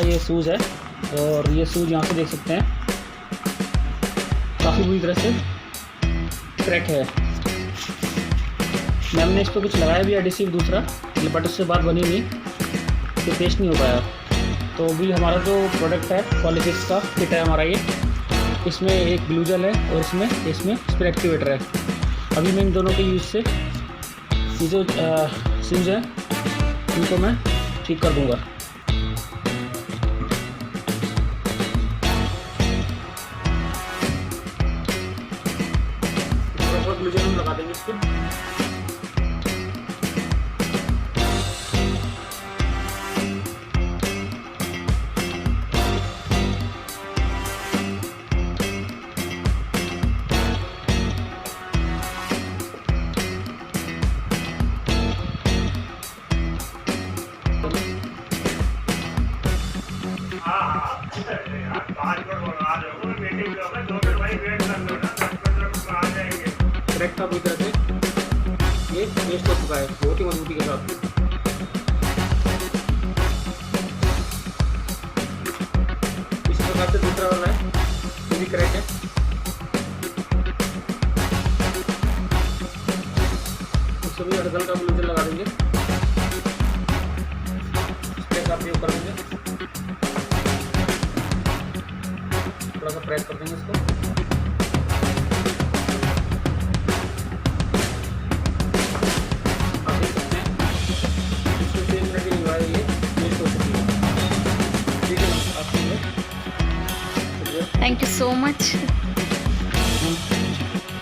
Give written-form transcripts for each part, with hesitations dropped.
ये शूज़ है और ये शूज़ यहाँ से देख सकते हैं काफ़ी बुरी तरह से क्रैक है। मैम ने इस पर कुछ लगाया भी एडिसिव दूसरा, बट उससे बात बनी नहीं, तो पेस्ट नहीं हो पाया। तो अभी हमारा जो प्रोडक्ट है पॉलीफिक्स का किट है हमारा, ये इसमें एक ग्लू जेल है और इसमें स्प्रे एक्टिवेटर है। अभी मैं इन दोनों के यूज़ से ये जो शूज़ है इनको मैं ठीक कर दूँगा। ग्लू जेल हम लगा देंगे इस पर। क्रैक का पूरी तरह से ये पेस्ट हो चुका है बहुत ही मजबूती के साथ। इस प्रकार से दूसरा वाला है ये भी क्रैक है। इसको भी हल्का हल्का ग्लू जेल लगा देंगे, स्प्रे का प्रयोग कर देंगे, थोड़ा सा प्रेस कर देंगे इसको। Thank you so much.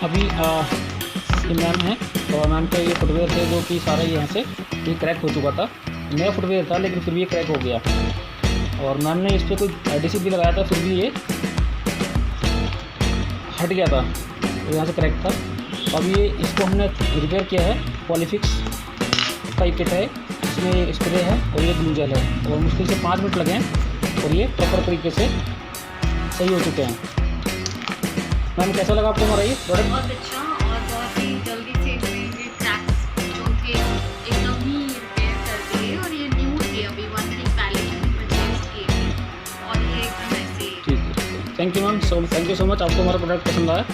अभी ये मैम है और मैम के ये फुटवेयर थे जो कि सारा यहाँ से ये क्रैक हो चुका था। नया फुटवेयर था लेकिन फिर भी ये क्रैक हो गया और मैम ने इस पर कोई एडिसिव भी लगाया था फिर भी ये हट गया था, यहाँ से क्रैक था। अब ये इसको हमने रिपेयर किया है। पॉलीफिक्स का किट है, इसमें स्प्रे है और ये ग्लू जेल है और मुश्किल से 5 मिनट लगे हैं और ये प्रॉपर तरीके से सही हो चुके हैं। मैम कैसा लगा आपको हमारा ये प्रोडक्ट? बहुत अच्छा और बहुत ही जल्दी से ये क्रैक्स जो थे एकदम ही रिपेयर कर दिए और ये न्यू थे, अभी 1 वीक पहले परचेज किए थे और ये एकदम ऐसे। ठीक है, thank you ma'am, thank you so much. आपको हमारा प्रोडक्ट पसंद आया?